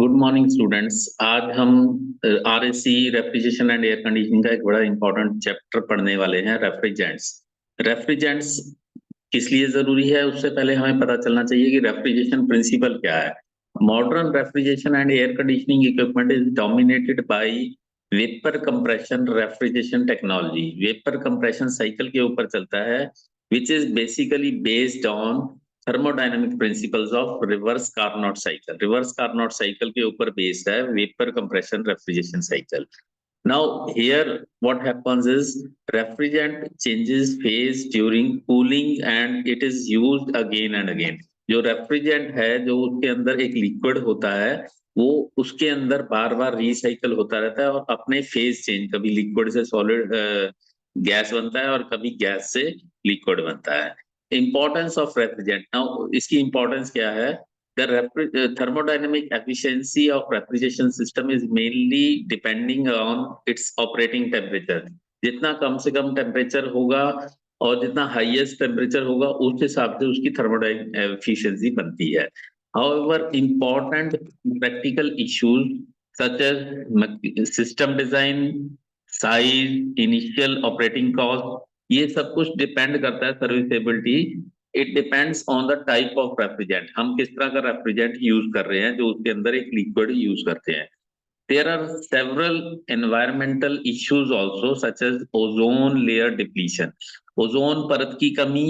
Good morning students. आज हम RAC refrigeration and air conditioning का एक बड़ा इंपॉर्टेंट चैप्टर पढ़ने वाले हैं, रेफ्रिजरेंट्स। रेफ्रिजरेंट्स किस लिए जरूरी है, उससे पहले हमें पता चलना चाहिए कि रेफ्रिजरेशन प्रिंसिपल क्या है। Modern refrigeration and air conditioning equipment is dominated by vapour compression refrigeration technology. Vapour compression cycle के ऊपर चलता है, which is basically based on thermodynamic principles of reverse Carnot cycle. Reverse Carnot cycle के ऊपर based है vapour compression refrigeration cycle. Now here what happens is refrigerant changes phase during cooling and it is used again and again. जो refrigerant है, जो उसके अंदर एक liquid होता है, वो उसके अंदर बार बार रिसाइकल होता रहता है और अपने फेज चेंज, कभी लिक्विड से सॉलिड गैस बनता है और कभी गैस से लिक्विड बनता है। इंपॉर्टेंस ऑफ रेफ्रिजरेंट, नाउ इसकी इंपॉर्टेंस क्या है? The thermodynamic efficiency of refrigeration system is mainly depending on its operating temperature. जितना कम से कम टेम्परेचर होगा और जितना हाईएस्ट टेम्परेचर होगा, उस हिसाब से उसकी थर्मोडायनामिक एफिशिएंसी बनती है। However, important practical issues such as system design, size, initial operating cost, ये सब कुछ डिपेंड करता है serviceability. It depends on the type of refrigerant, हम किस तरह का रेफ्रिजरेंट यूज कर रहे हैं, जो उसके अंदर एक लिक्विड यूज करते हैं। There are several environmental issues also such as ozone layer depletion, ozone परत की कमी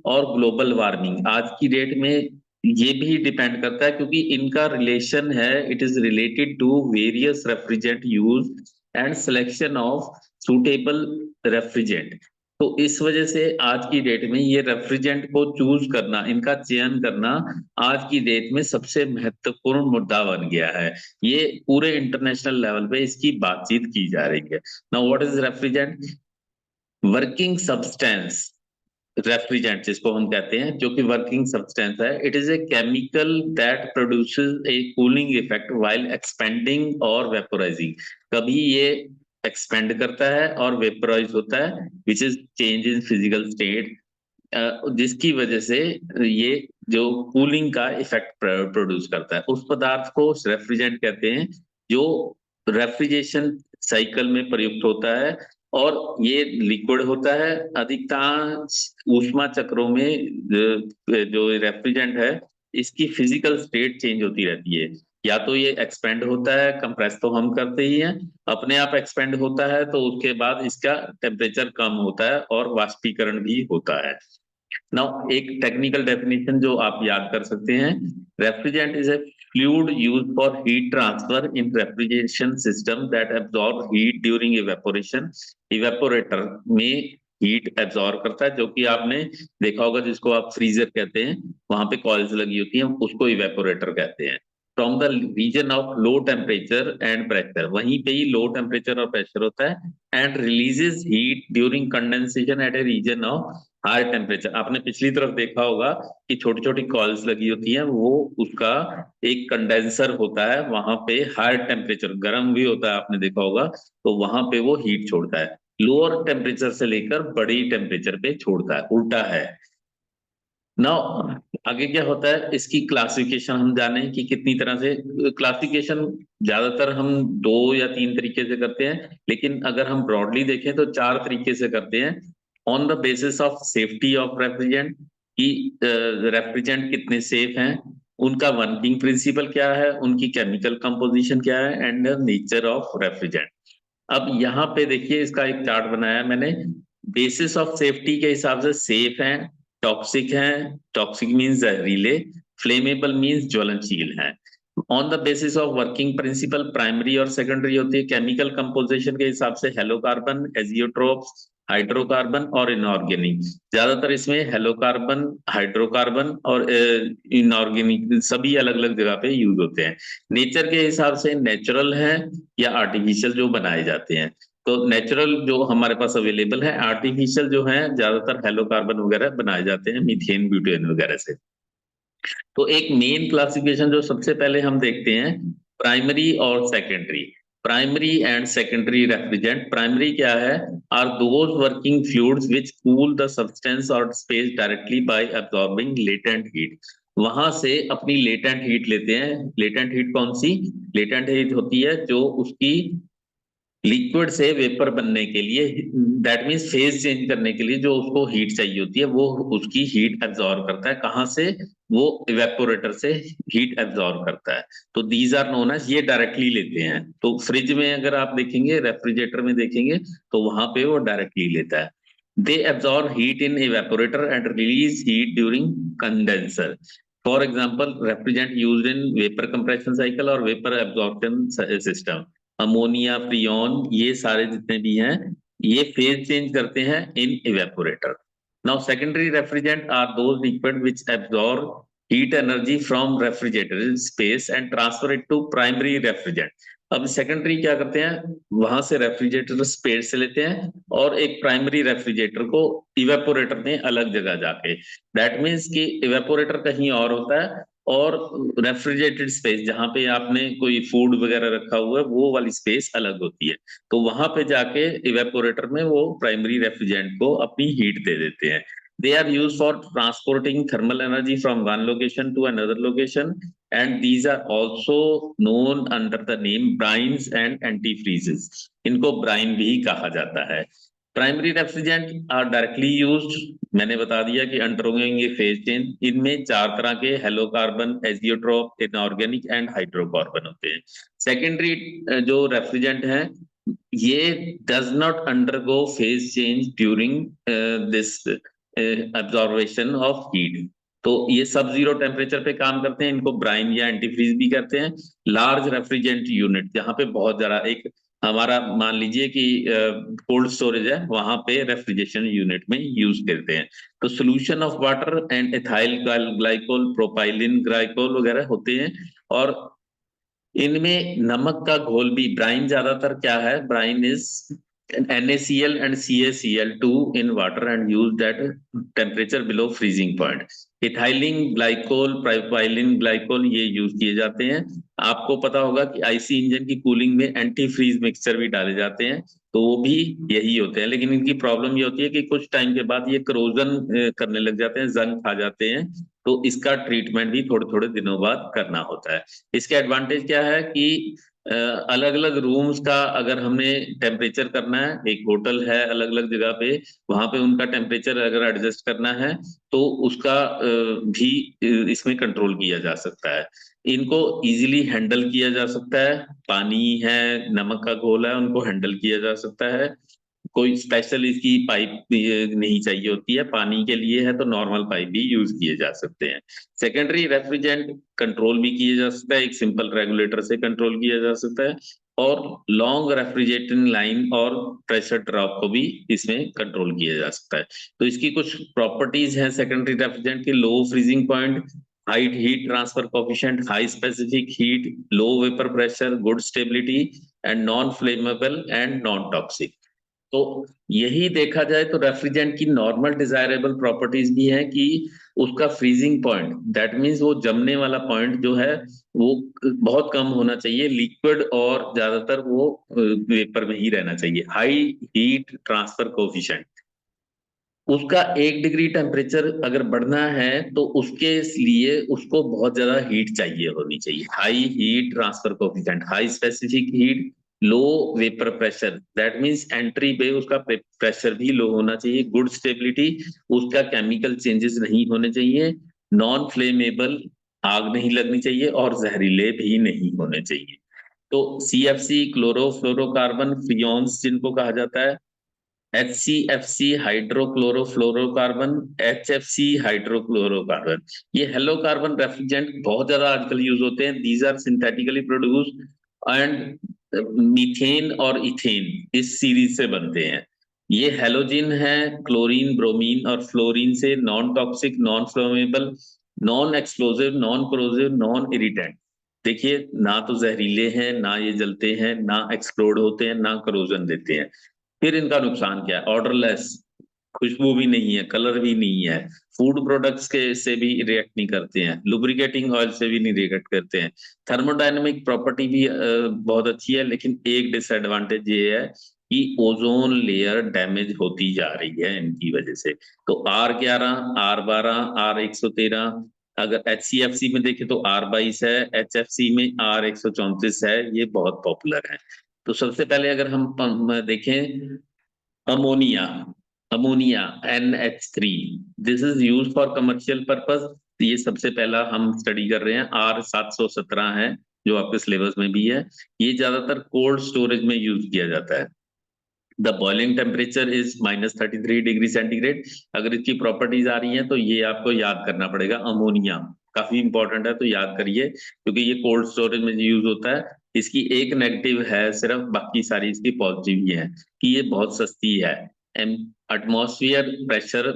और ग्लोबल वार्मिंग। आज की डेट में ये भी डिपेंड करता है, क्योंकि इनका रिलेशन है, it is related to various refrigerant use and selection of suitable refrigerant. तो इस वजह से आज की डेट में ये रेफ्रिजरेंट को चूज करना, इनका चयन करना आज की डेट में सबसे महत्वपूर्ण मुद्दा बन गया है। ये पूरे इंटरनेशनल लेवल पे इसकी बातचीत की जा रही है। Now what is refrigerant? Working substance refrigerant जिसको हम कहते हैं, जो कि वर्किंग सब्सटेंस है, it is a chemical that produces A cooling effect while expanding और वेपोराइजिंग। कभी ये एक्सपेंड करता है और वेपोराइज होता है, which is change in physical state, जिसकी वजह से ये जो कूलिंग का इफेक्ट प्रोड्यूस करता है। उस पदार्थ को रेफ्रिजरेंट कहते हैं, जो रेफ्रिजरेशन साइकिल में प्रयुक्त होता है और ये लिक्विड होता है। अधिकांश ऊष्मा चक्रों में जो रेफ्रिजरेंट है, इसकी फिजिकल स्टेट चेंज होती रहती है। या तो ये एक्सपेंड होता है, कंप्रेस तो हम करते ही हैं, अपने आप एक्सपेंड होता है, तो उसके बाद इसका टेम्परेचर कम होता है और वाष्पीकरण भी होता है। नाउ एक टेक्निकल डेफिनेशन जो आप याद कर सकते हैं, refrigerant is a fluid used for heat transfer in refrigeration system that absorb heat during evaporation. Evaporator में हीट एब्जॉर्ब करता है, जो कि आपने देखा होगा, जिसको आप फ्रीजर कहते हैं, वहां पे कॉइल्स लगी होती हैं, उसको इवेपोरेटर कहते हैं। From the region of low temperature and pressure, वहीं पे ही लो टेम्परेचर और प्रेशर होता है, and releases heat during condensation at a region of high temperature. आपने पिछली तरफ देखा होगा कि छोटी छोटी कॉइल्स लगी होती हैं, वो उसका एक कंडेंसर होता है, वहां पे हाई टेम्परेचर गर्म भी होता है, आपने देखा होगा, तो वहां पे वो हीट छोड़ता है। लोअर टेम्परेचर से लेकर बड़ी टेम्परेचर पे छोड़ता है, उल्टा है। नाउ आगे क्या होता है, इसकी क्लासिफिकेशन हम जाने कि कितनी तरह से क्लासिफिकेशन, ज्यादातर हम 2 या 3 तरीके से करते हैं, लेकिन अगर हम ब्रॉडली देखें तो 4 तरीके से करते हैं। On the basis of safety of refrigerant, कि रेफ्रिजरेंट कितने सेफ हैं, उनका वर्किंग प्रिंसिपल क्या है, उनकी केमिकल कंपोजिशन क्या है, एंड नेचर ऑफ रेफ्रिजरेंट। अब यहाँ पे देखिए, इसका एक चार्ट बनाया मैंने। बेसिस ऑफ सेफ्टी के हिसाब से सेफ हैं, टॉक्सिक हैं, टॉक्सिक मींस जहरीले, फ्लेमेबल मींस ज्वलनशील हैं। On the basis of working principle, primary और सेकेंडरी होती है। केमिकल कंपोजिशन के हिसाब से हेलोकार्बन, एजियोट्रोप्स, हाइड्रोकार्बन और इनऑर्गेनिक। ज्यादातर इसमें हेलोकार्बन, हाइड्रोकार्बन और इनऑर्गेनिक सभी अलग अलग जगह पे यूज होते हैं। नेचर के हिसाब से नेचुरल है या आर्टिफिशियल जो बनाए जाते हैं। तो नेचुरल जो हमारे पास अवेलेबल है, आर्टिफिशियल जो है ज्यादातर हेलोकार्बन वगैरह बनाए जाते हैं मीथेन ब्यूटेन वगैरह से। तो एक मेन क्लासिफिकेशन जो सबसे पहले हम देखते हैं, प्राइमरी और secondary. Primary and secondary refrigerant, primary क्या है, are those working fluids which cool the substance और space directly by absorbing latent heat. वहां से अपनी लेटेंट हीट लेते हैं। लेटेंट हीट कौन सी? लेटेंट हीट होती है जो उसकी लिक्विड से वेपर बनने के लिए, दैट मींस फेज चेंज करने के लिए जो उसको हीट चाहिए होती है, वो उसकी हीट एब्जॉर्ब करता है। कहाँ से? वो इवेपोरेटर से हीट एब्जॉर्ब करता है। तो दीज आर नोन एज, ये डायरेक्टली लेते हैं। तो फ्रिज में अगर आप देखेंगे, रेफ्रिजरेटर में देखेंगे, तो वहां पे वो डायरेक्टली लेता है। They absorb heat in evaporator and release heat during condenser. For example, refrigerant used in vapour compression cycle और vapour absorption system. Ammonia, freon, ये सारे जितने भी हैं, ये फेज चेंज करते हैं in evaporator. Now secondary refrigerant are those liquid which absorb heat energy from refrigerator space and transfer it to primary refrigerant। अब सेकेंडरी क्या करते हैं, वहां से रेफ्रिजरेटर स्पेस से लेते हैं और एक प्राइमरी रेफ्रिजरेटर को इवेपोरेटर में अलग जगह जाके, दैट मीन्स कि इवेपोरेटर कहीं और होता है और रेफ्रिजरेटेड स्पेस जहां पे आपने कोई फूड वगैरह रखा हुआ है, वो वाली स्पेस अलग होती है। तो वहां पे जाके इवेपोरेटर में वो प्राइमरी रेफ्रिजरेंट को अपनी हीट दे देते हैं। They are used for transporting thermal energy from one location to another location, and these are also known under the name brines and antifreezes। इनको brine भी कहा जाता है। Primary refrigerant are directly used, मैंने बता दिया कि अंडरगोइंग फेज चेंज। इनमें चार तरह के halocarbon, azeotrope, inorganic and hydrocarbon होते हैं। सेकेंडरी जो रेफ्रिजरेंट है, ये does not undergo phase change during this absorption of heat. तो ये सब जीरो टेम्परेचर पे काम करते हैं, इनको ब्राइन या एंटीफ्रीज भी करते हैं। लार्ज रेफ्रिजरेंट यूनिट, जहां पे बहुत ज्यादा, एक हमारा मान लीजिए कि कोल्ड स्टोरेज है, वहां पे रेफ्रिजरेशन यूनिट में यूज करते हैं। तो solution of water and ethyl glycol, propylene glycol वगैरह होते हैं। और इनमें नमक का घोल भी, ब्राइन ज्यादातर क्या है, brine is NaCl and CaCl2 in water and used at temperature below freezing point। Ethylene glycol, propylene glycol, ये यूज किए जाते हैं। आपको पता होगा कि आईसी इंजन की कूलिंग में एंटी फ्रीज मिक्सचर भी डाले जाते हैं, तो वो भी यही होते हैं। लेकिन इनकी प्रॉब्लम ये होती है कि कुछ टाइम के बाद ये करोजन करने लग जाते हैं, जंग खा जाते हैं। तो इसका ट्रीटमेंट भी थोड़े थोड़े दिनों बाद करना होता है। इसके एडवांटेज क्या है कि अलग अलग रूम्स का अगर हमने टेम्परेचर करना है, एक होटल है अलग अलग जगह पे, वहां पे उनका टेम्परेचर अगर एडजस्ट करना है, तो उसका भी इसमें कंट्रोल किया जा सकता है। इनको इजीली हैंडल किया जा सकता है। पानी है, नमक का घोल है, उनको हैंडल किया जा सकता है। कोई स्पेशल इसकी पाइप नहीं चाहिए होती है, पानी के लिए है तो नॉर्मल पाइप भी यूज किए जा सकते हैं। सेकेंडरी रेफ्रिजरेंट कंट्रोल भी किया जा सकता है, एक सिंपल रेगुलेटर से कंट्रोल किया जा सकता है। और लॉन्ग रेफ्रिजरेटिंग लाइन और प्रेशर ड्रॉप को भी इसमें कंट्रोल किया जा सकता है। तो इसकी कुछ प्रॉपर्टीज हैं सेकेंडरी रेफ्रिजरेंट की: low freezing point, high heat transfer coefficient, high specific heat, low vapour pressure, good stability and non flammable and non toxic. तो यही देखा जाए तो रेफ्रिजरेंट की नॉर्मल डिजायरेबल प्रॉपर्टीज भी है कि उसका फ्रीजिंग पॉइंट, दैट मींस वो जमने वाला पॉइंट जो है, वो बहुत कम होना चाहिए लिक्विड, और ज्यादातर वो वेपर में ही रहना चाहिए। हाई हीट ट्रांसफर कोफिशिएंट, उसका 1 डिग्री टेम्परेचर अगर बढ़ना है तो उसके लिए उसको बहुत ज्यादा हीट चाहिए होनी चाहिए। High heat transfer coefficient, high specific heat, low vapour pressure, that means entry पे उसका प्रेशर भी लो होना चाहिए। गुड स्टेबिलिटी, उसका केमिकल चेंजेस नहीं होने चाहिए। नॉन फ्लेमेबल, आग नहीं लगनी चाहिए, और जहरीले भी नहीं होने चाहिए। तो CFC, क्लोरोफ्लोरोकार्बन, फ्रियोन्स जिनको कहा जाता है, HCFC हाइड्रोक्लोरोफ्लोरोकार्बन, HFC हाइड्रोक्लोरोकार्बन, ये हेलो कार्बन रेफ्रिजरेंट बहुत ज्यादा आजकल यूज होते हैं। These are synthetically produced and methane और इथेन इस सीरीज से बनते हैं। ये हेलोजिन है क्लोरीन, ब्रोमीन और फ्लोरीन से, non toxic, non flammable, non explosive, non corrosive, non irritant. देखिए, ना तो जहरीले हैं, ना ये जलते हैं, ना एक्सप्लोड होते हैं, ना करोजन देते हैं। फिर इनका नुकसान क्या है? ऑर्डरलेस, खुशबू भी नहीं है, कलर भी नहीं है, फूड प्रोडक्ट्स के से भी रिएक्ट नहीं करते हैं, लुब्रिकेटिंग ऑयल से भी नहीं रिएक्ट करते हैं। थर्मोडायनेमिक प्रॉपर्टी भी बहुत अच्छी है, लेकिन एक डिसएडवांटेज ये है कि ओजोन लेयर डैमेज होती जा रही है इनकी वजह से। तो R11, R12, R113, अगर HCFC में देखें तो R22 है, HFC में R134 है, ये बहुत पॉपुलर है। तो सबसे पहले अगर हम देखें ammonia, ammonia NH3, this is use for commercial purpose. ये सबसे पहला हम स्टडी कर रहे हैं, R717 है जो आपके सिलेबस में भी है। ये ज्यादातर कोल्ड स्टोरेज में यूज किया जाता है। The boiling temperature is -33 degree centigrade. अगर इसकी प्रॉपर्टीज आ रही हैं तो ये आपको याद करना पड़ेगा। अमोनिया काफी इंपॉर्टेंट है, तो याद करिए क्योंकि ये कोल्ड स्टोरेज में यूज होता है। इसकी एक नेगेटिव है सिर्फ, बाकी सारी इसकी पॉजिटिव ही है कि ये बहुत सस्ती है। एटमॉस्फेयर प्रेशर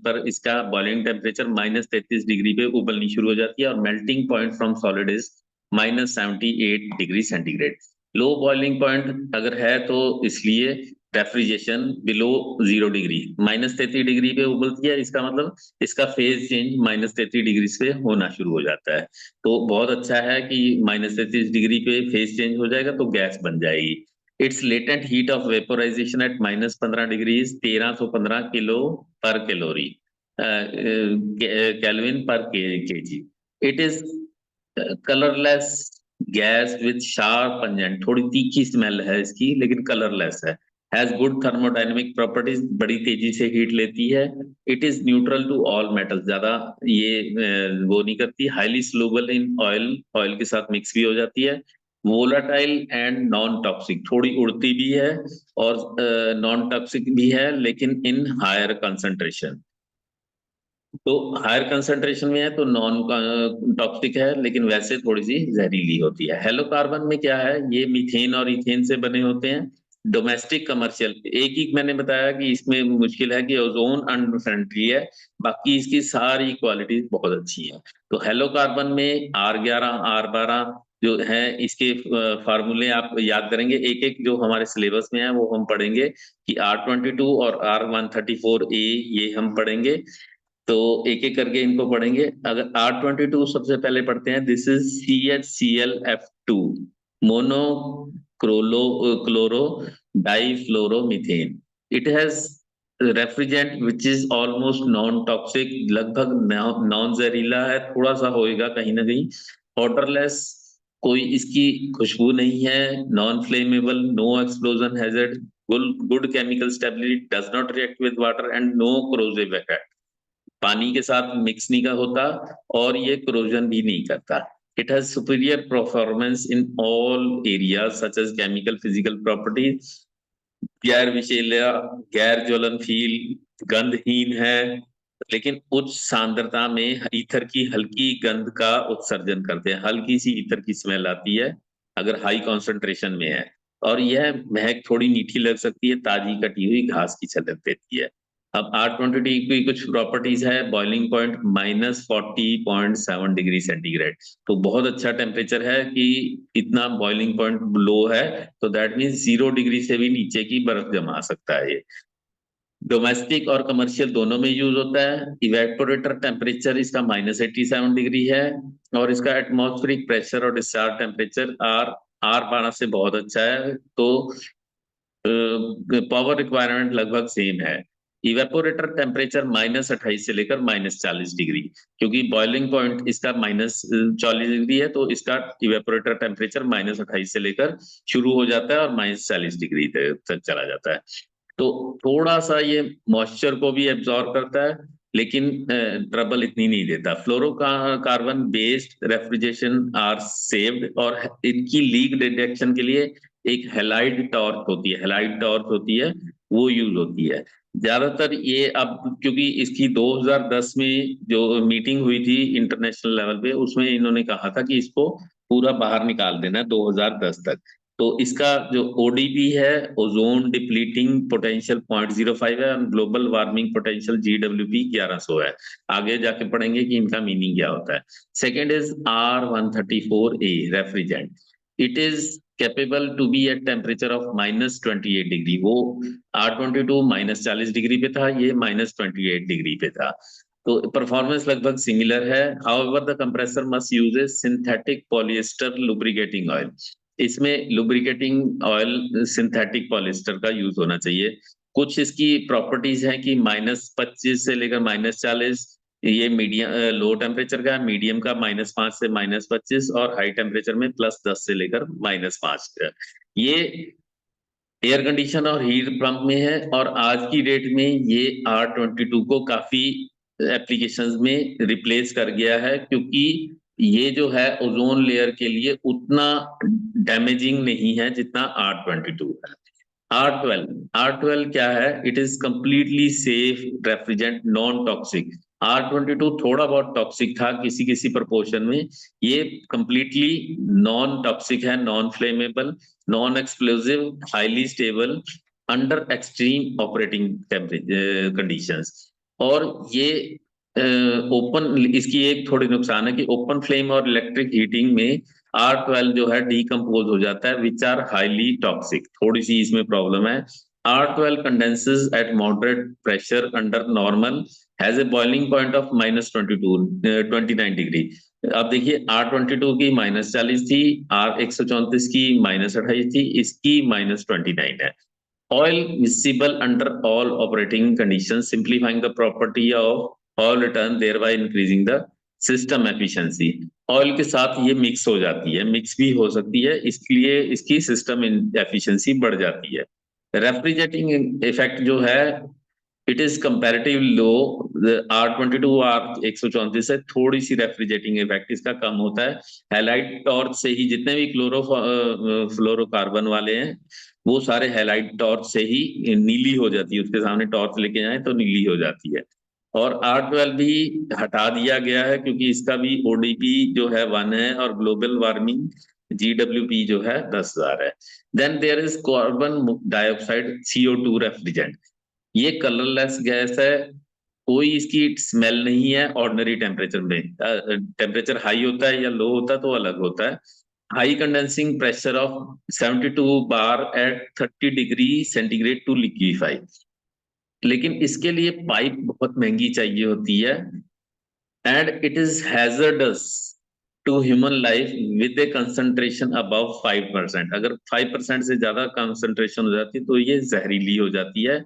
पर इसका बॉइलिंग टेम्परेचर -33 डिग्री पे उबलनी शुरू हो जाती है, और melting point from solid is -78 degree centigrade. Low boiling point अगर है तो इसलिए रेफ्रिजरेशन बिलो 0 डिग्री, -33 डिग्री पे उबलती है, इसका मतलब इसका फेज चेंज -33 डिग्री से होना शुरू हो जाता है। तो बहुत अच्छा है कि -33 डिग्री पे फेज चेंज हो जाएगा तो गैस बन जाएगी। It's latent heat of vaporisation at -15 degree 1315 kilo पर कैलोरी केल्विन पर KG. It is colourless gas with sharp pungent, थोड़ी तीखी स्मेल है इसकी लेकिन कलरलेस है। हैज गुड थर्मोडायनेमिक प्रॉपर्टीज, बड़ी तेजी से हीट लेती है। It is neutral to all metal, ज्यादा ये वो नहीं करती। Highly soluble in oil, oil के साथ मिक्स भी हो जाती है। वोलाटाइल एंड नॉन टॉक्सिक, थोड़ी उड़ती भी है और नॉन टॉक्सिक भी है लेकिन इन हायर कंसंट्रेशन। तो हायर कंसंट्रेशन में है तो नॉन टॉक्सिक है, लेकिन वैसे थोड़ी सी जहरीली होती है। हेलोकार्बन में क्या है, ये मीथेन और इथेन से बने होते हैं। डोमेस्टिक कमर्शियल, एक ही मैंने बताया कि इसमें मुश्किल है कि ओजोन अनफ्रेंडली है, बाकी इसकी सारी क्वालिटीज बहुत अच्छी है। तो हेलोकार्बन में R11 R12 जो है, इसके फार्मूले आप याद करेंगे। एक एक जो हमारे सिलेबस में है वो हम पढ़ेंगे कि R22 और R134A ये हम पढ़ेंगे। तो एक एक करके इनको पढ़ेंगे। अगर R22 सबसे पहले पढ़ते हैं, this is CHClF2 mono chloro difluoromethane. It has refrigerant which is almost non toxic, लगभग नॉन जहरीला है, थोड़ा सा होएगा कहीं ना कहीं। ऑडरलेस, कोई इसकी खुशबू नहीं है। Non flammable, no explosion hazard, good chemical stability, does not react with water and no corrosive effect, पानी के साथ मिक्स नहीं का होता और ये क्रोजन भी नहीं करता। It has superior performance in all areas such as chemical physical properties, गैर विषैला, गैर ज्वलनशील, गंधहीन है, लेकिन उच्च सांद्रता में ईथर की हल्की गंध का उत्सर्जन करते हैं। हल्की सी ईथर की स्मेल आती है अगर हाई कॉन्सेंट्रेशन में है, और यह महक थोड़ी मीठी लग सकती है, ताजी कटी हुई घास की छलक देती है। अब R22 की कुछ प्रॉपर्टीज है। बॉइलिंग पॉइंट -40.7 डिग्री सेंटीग्रेड, तो बहुत अच्छा टेम्परेचर है कि इतना बॉइलिंग पॉइंट लो है, तो दैट मीन्स 0 डिग्री से भी नीचे की बर्फ जमा सकता है ये। डोमेस्टिक और कमर्शियल दोनों में यूज होता है। इवेपोरेटर टेम्परेचर इसका -87 डिग्री है, और इसका एटमॉस्फेरिक प्रेशर और डिस्चार्ज टेम्परेचर R12 से बहुत अच्छा है। तो पावर रिक्वायरमेंट लगभग सेम है। इवेपोरेटर टेम्परेचर -28 से लेकर -40 डिग्री, क्योंकि बॉइलिंग पॉइंट इसका -40 डिग्री है, तो इसका इवेपोरेटर टेम्परेचर -28 से लेकर शुरू हो जाता है और -40 डिग्री तक चला जाता है। तो थोड़ा सा ये मॉइस्चर को भी एब्जॉर्ब करता है, लेकिन ट्रबल इतनी नहीं देता। Fluorocarbon based refrigeration are saved, और इनकी लीक डिटेक्शन के लिए एक हेलाइड टॉर्च होती है, हेलाइड टॉर्च होती है, वो यूज होती है ज्यादातर। ये अब क्योंकि इसकी 2010 में जो मीटिंग हुई थी इंटरनेशनल लेवल पे, उसमें इन्होंने कहा था कि इसको पूरा बाहर निकाल देना है 2010 तक। तो इसका जो ओडीपी है, ओजोन डिप्लीटिंग पोटेंशियल 0.05 है, और ग्लोबल वार्मिंग पोटेंशियल GWP 1100 है। आगे जाके पढ़ेंगे कि इनका मीनिंग क्या होता है। Second is R134A refrigerant. It is capable to be at temperature of -28 degree. वो R22 -40 डिग्री पे था, ये -28 डिग्री पे था। तो परफॉर्मेंस लगभग सिमिलर है। However the compressor must use A synthetic polyester lubricating oil. इसमें लुब्रिकेटिंग ऑयल सिंथेटिक पॉलिएस्टर का यूज होना चाहिए। कुछ इसकी प्रॉपर्टीज हैं कि -25 से लेकर -40 ये मीडियम लो टेम्परेचर का, मीडियम का -5 से -25 और हाई टेम्परेचर में +10 से लेकर -5 का। ये एयर कंडीशन और हीट पंप में है और आज की डेट में ये R22 को काफी एप्लीकेशंस में रिप्लेस कर गया है, क्योंकि ये जो है ओजोन लेयर के लिए उतना डैमेजिंग नहीं है जितना R22 है। R12 क्या है? It is completely safe refrigerant, non toxic. R22 थोड़ा बहुत टॉक्सिक था किसी किसी प्रोपोर्शन में, ये कंप्लीटली नॉन टॉक्सिक है, non flammable, non explosive, highly stable under extreme operating conditions. और ये ओपन, इसकी एक थोड़ी नुकसान है कि ओपन फ्लेम और इलेक्ट्रिक हीटिंग में R12 जो है डिकम्पोज हो जाता है, विच आर हाईली टॉक्सिक। थोड़ी सी इसमें प्रॉब्लम है। R12 condenses at moderate pressure under normal, has a boiling point of -29 degree. अब देखिए R22 की -40 थी, R134 की -28 थी, इसकी -29 है। Oil miscible under all operating conditions, simplifying the property of oil return, thereby increasing the system efficiency. Oil के साथ ये मिक्स हो जाती है, मिक्स भी हो सकती है, इसलिए इसकी सिस्टम एफिशिएंसी बढ़ जाती है। रेफ्रिजरेटिंग इफेक्ट जो है, it is comparative low. R22 R134 से थोड़ी सी रेफ्रिजरेटिंग इफेक्ट इसका कम होता है। हैलाइड टॉर्च से ही जितने भी फ्लोरोकार्बन वाले हैं वो सारे हैलाइड टॉर्च से ही नीली हो जाती है, उसके सामने टॉर्च लेके जाए तो नीली हो जाती है। और R12 भी हटा दिया गया है क्योंकि इसका भी ODP जो है 1 है और ग्लोबल वार्मिंग GWP जो है 10,000 है। Then there is carbon dioxide CO2 refrigerant. ये कलरलेस गैस है, कोई इसकी स्मेल नहीं है ऑर्डिनरी टेम्परेचर में। टेम्परेचर हाई होता है या लो होता है तो अलग होता है। High condensing pressure of 72 bar at 30 degree centigrade to liquefy. लेकिन इसके लिए पाइप बहुत महंगी चाहिए होती है, and it is hazardous to human life with a concentration above 5%। अगर 5% से ज्यादा कंसंट्रेशन हो जाती है तो ये जहरीली हो जाती है।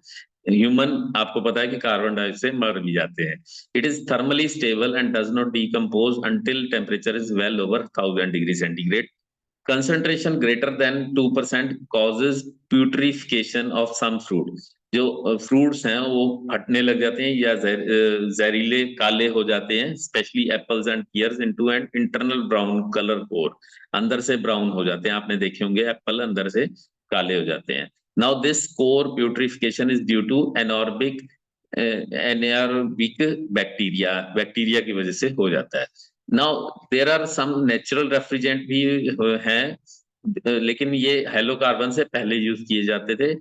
ह्यूमन, आपको पता है कि कार्बन डाइऑक्साइड से मर भी जाते हैं। It is thermally stable and does not decompose until temperature is well over 1000 degree centigrade. Concentration greater than 2% causes putrefaction of some fruit। जो फ्रूट्स हैं वो फटने लग जाते हैं या जहरीले काले हो जाते हैं, specially apples and pears into an internal brown colour core. अंदर से ब्राउन हो जाते हैं, आपने देखे होंगे एप्पल अंदर से काले हो जाते हैं। Now this core putrefaction is due to anaerobic bacteria की वजह से हो जाता है। Now there are some natural refrigerant भी हैं, लेकिन ये हेलोकार्बन से पहले यूज किए जाते थे।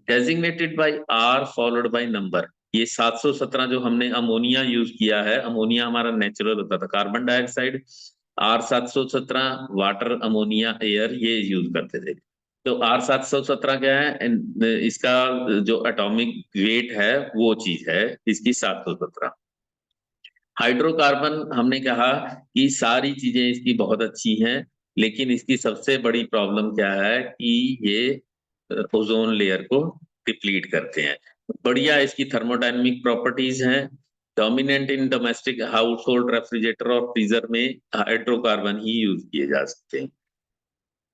Designated by R followed by number. ये 717 जो हमने अमोनिया यूज किया है, अमोनिया हमारा नेचुरल होता था, carbon dioxide R717, water, ammonia, air, ये यूज करते थे। तो R717 क्या है? इसका जो एटॉमिक वेट है वो चीज है इसकी 717। हाइड्रोकार्बन हमने कहा कि सारी चीजें इसकी बहुत अच्छी हैं, लेकिन इसकी सबसे बड़ी प्रॉब्लम क्या है कि ये ओजोन लेयर को डिप्लीट करते हैं। बढ़िया इसकी थर्मोडायनेमिक प्रॉपर्टीज हैं। Dominant in domestic house hold refrigerator और फ्रीजर में हाइड्रोकार्बन ही यूज किए जा सकते हैं।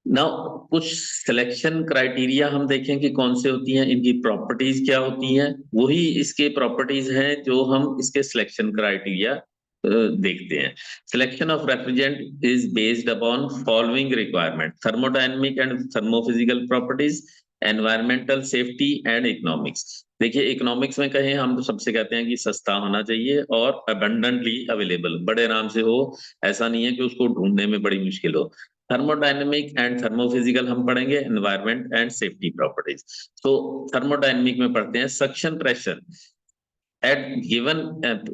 नाउ कुछ सिलेक्शन क्राइटेरिया हम देखें कि कौन से होती हैं, इनकी प्रॉपर्टीज क्या होती हैं, वही इसके प्रॉपर्टीज हैं जो हम इसके सिलेक्शन क्राइटेरिया देखते हैं। Selection of refrigerant is based upon following requirement: thermodynamic and thermophysical properties, environmental safety and economics. देखिए इकोनॉमिक्स में कहें हम तो सबसे कहते हैं कि सस्ता होना चाहिए और अबंडेंटली अवेलेबल, बड़े आराम से हो, ऐसा नहीं है कि उसको ढूंढने में बड़ी मुश्किल हो। थर्मोडायनेमिक एंड थर्मोफिजिकल हम पढ़ेंगे, एनवायरमेंट एंड सेफ्टी प्रॉपर्टीज। तो थर्मोडायनेमिक में पढ़ते हैं suction pressure. At given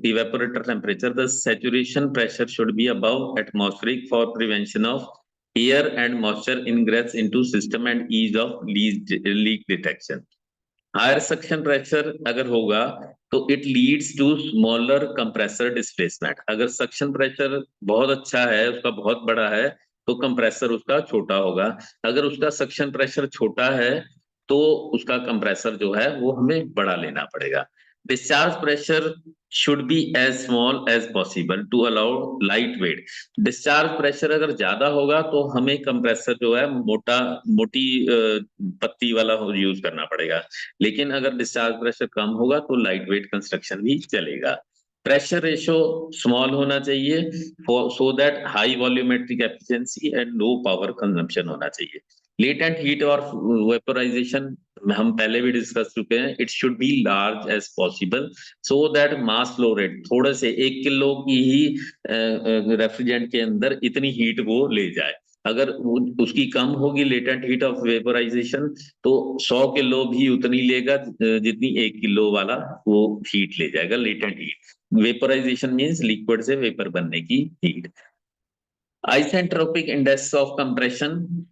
evaporator temperature, the saturation pressure should be above atmospheric for prevention of air and moisture ingress into system and ease of leak detection. Higher suction pressure अगर होगा तो it leads to smaller compressor displacement. अगर suction pressure बहुत अच्छा है, उसका बहुत बड़ा है, तो कंप्रेसर उसका छोटा होगा। अगर उसका सक्शन प्रेशर छोटा है तो उसका कंप्रेसर जो है वो हमें बड़ा लेना पड़ेगा। Discharge pressure should be as small as possible to allow light weight. Discharge pressure अगर ज्यादा होगा तो हमें कंप्रेसर जो है मोटी पत्ती वाला यूज करना पड़ेगा, लेकिन अगर डिस्चार्ज प्रेशर कम होगा तो लाइट वेट कंस्ट्रक्शन भी चलेगा। प्रेशर रेशो स्मॉल होना चाहिए so that high volumetric efficiency and low power consumption होना चाहिए। लेटेंट हीट और वेपोराइजेशन हम पहले भी डिस्कस चुके हैं, it should be large as possible so that mass flow rate, थोड़े से 1 किलो की ही रेफ्रिजरेंट के अंदर इतनी हीट वो ले जाए। अगर उसकी कम होगी लेटेंट हीट ऑफ वेपोराइजेशन तो 100 किलो भी उतनी लेगा जितनी 1 किलो वाला वो हीट ले जाएगा, latent heat. Vaporisation means liquid से वेपर बनने की heat. Isentropic index of compression,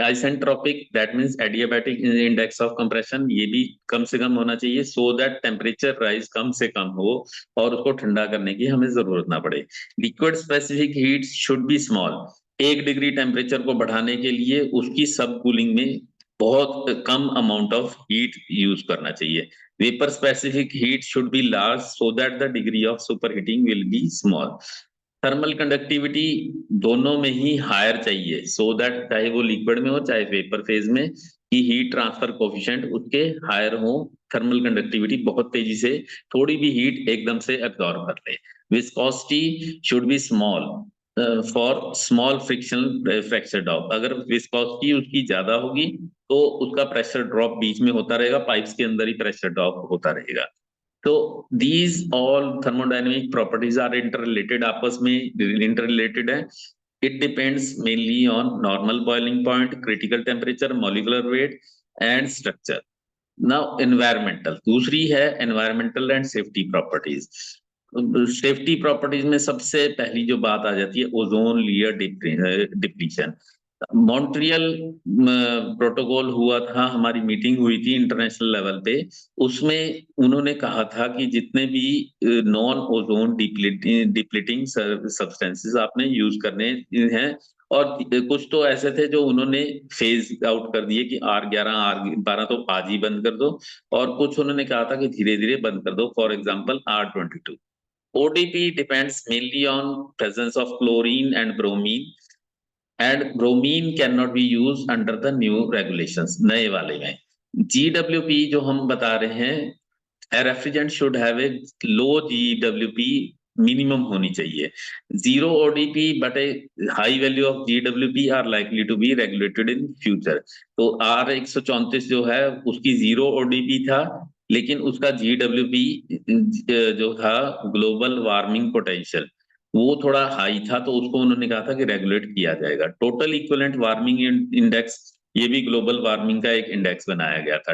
isentropic that means adiabatic index of compression, ये भी कम से कम होना चाहिए सो दैट टेम्परेचर राइज कम से कम हो और उसको ठंडा करने की हमें जरूरत ना पड़े। Liquid specific heat should be small, 1 degree temperature को बढ़ाने के लिए उसकी सब कूलिंग में बहुत कम अमाउंट ऑफ हीट यूज करना चाहिए। Vapour specific heat should be large so that the degree of super heating will be small. Thermal conductivity दोनों में ही हायर चाहिए सो दैट चाहे वो लिक्विड में हो चाहे वेपर फेज में, कि हीट ट्रांसफर कोफिशिएंट उसके हायर हो, थर्मल कंडक्टिविटी बहुत तेजी से थोड़ी भी हीट एकदम से एब्जॉर्ब कर ले। Viscosity should be small for small frictional fracture drop, अगर विस्कोसिटी उसकी ज्यादा होगी तो उसका प्रेशर ड्रॉप बीच में होता रहेगा, पाइप्स के अंदर ही प्रेशर ड्रॉप होता रहेगा। तो these all thermodynamic properties are interrelated, आपस में interrelated है। It depends mainly on normal boiling point, critical temperature, molecular weight and structure. Now environmental, दूसरी है environmental and safety properties। Safety properties में सबसे पहली जो बात आ जाती है ozone layer depletion. Montreal protocol हुआ था, हमारी मीटिंग हुई थी इंटरनेशनल लेवल पे, उसमें उन्होंने कहा था कि जितने भी नॉन ओजोन डिप्लीटिंग सब्सटेंसेस आपने यूज करने हैं, और कुछ तो ऐसे थे जो उन्होंने फेज आउट कर दिए कि R11 R12 तो आज ही बंद कर दो, और कुछ उन्होंने कहा था कि धीरे धीरे बंद कर दो, for example R22। ODP depends mainly on presence of chlorine and bromine cannot be used under the new regulations, नए वाले में। GWP जो हम बता रहे हैं, a refrigerant should have a low GWP minimum होनी चाहिए। Zero ODP but a high value of GWP are likely to be regulated in future। तो R134 जो है उसकी जीरो ODP था, लेकिन उसका GWP जो था ग्लोबल वार्मिंग पोटेंशियल वो थोड़ा हाई था, तो उसको उन्होंने कहा था कि रेगुलेट किया जाएगा। टोटल इक्विवेलेंट वार्मिंग इंडेक्स, ये भी ग्लोबल वार्मिंग का एक इंडेक्स बनाया गया था।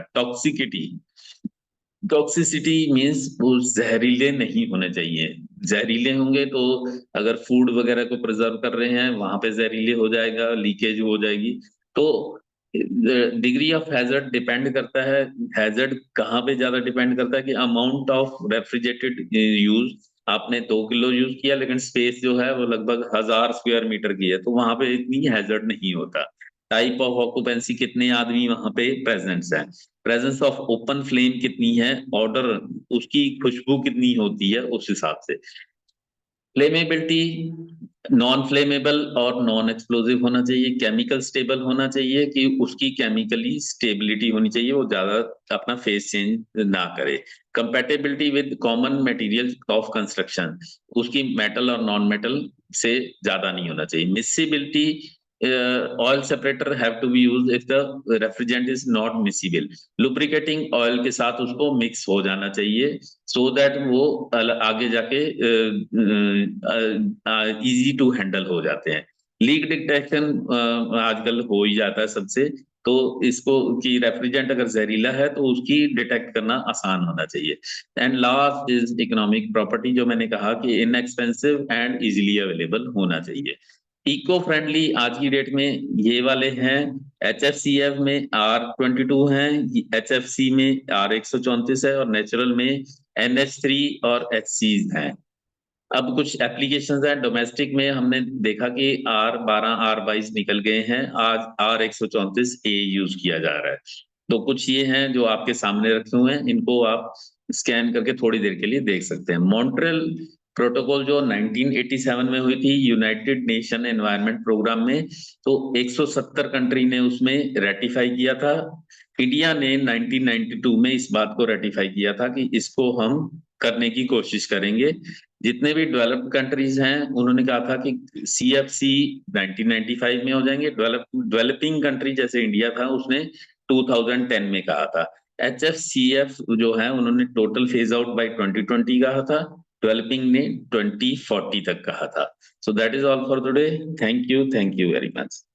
टॉक्सिसिटी मींस वो जहरीले नहीं होने चाहिए, जहरीले होंगे तो अगर फूड वगैरह को प्रिजर्व कर रहे हैं वहां पे जहरीले हो जाएगा, लीकेज हो जाएगी। तो डिग्री ऑफ हैजर्ड डिपेंड करता है, हैजर्ड कहाँ पे ज्यादा डिपेंड करता है कि अमाउंट ऑफ रेफ्रिजरेटेड यूज, आपने 2 किलो यूज किया लेकिन स्पेस जो है वो लगभग 1000 स्क्वायर मीटर की है, तो वहां पे इतनी हैजर्ड नहीं होता। टाइप ऑफ ऑक्यूपेंसी, कितने आदमी वहां पे प्रेजेंट्स हैं, प्रेजेंस ऑफ ओपन फ्लेम कितनी है, ऑर्डर उसकी खुशबू कितनी होती है, उस हिसाब से। फ्लेमेबिलिटी, नॉन फ्लेमेबल और नॉन एक्सप्लोजिव होना चाहिए। केमिकल स्टेबल होना चाहिए कि उसकी केमिकली स्टेबिलिटी होनी चाहिए, वो ज्यादा अपना फेस चेंज ना करे। Compatibility with common material of construction, उसकी मेटल और नॉन मेटल से ज्यादा नहीं होना चाहिए। Miscibility, oil separator have to be used if the refrigerant is not miscible, lubricating oil के साथ उसको मिक्स हो जाना चाहिए सो दैट वो आगे जाके इजी टू हैंडल हो जाते हैं। लीक डिटेक्शन आजकल हो ही जाता है सबसे, तो इसको कि रेफ्रिजरेंट अगर जहरीला है तो उसकी डिटेक्ट करना आसान होना चाहिए। And last is economic property, जो मैंने कहा कि इनएक्सपेंसिव एंड इजीली अवेलेबल होना चाहिए। इको फ्रेंडली आज की डेट में ये वाले हैं, HFCF में R22 हैं, HFC में R134 है और नेचुरल में NH3 और HC हैं। अब कुछ एप्लीकेशंस हैं डोमेस्टिक में, हमने देखा कि R12 R22 निकल गए हैं, आज R134A यूज किया जा रहा है। तो कुछ ये हैं जो आपके सामने रखे हुए हैं, इनको आप स्कैन करके थोड़ी देर के लिए देख सकते हैं। मॉन्ट्रियल प्रोटोकॉल जो 1987 में हुई थी यूनाइटेड नेशन एनवायरनमेंट प्रोग्राम में, तो 170 कंट्री ने उसमें रेटिफाई किया था। इंडिया ने 1992 में इस बात को रेटिफाई किया था कि इसको हम करने की कोशिश करेंगे। जितने भी डेवलप्ड कंट्रीज हैं उन्होंने कहा था कि CFC 1995 में हो जाएंगे। डेवलपिंग कंट्री जैसे इंडिया था उसने 2010 में कहा था। HFCF जो है उन्होंने टोटल फेज आउट बाय 2020 कहा था, डेवलपिंग ने 2040 तक कहा था। So that is all for today. Thank you very much.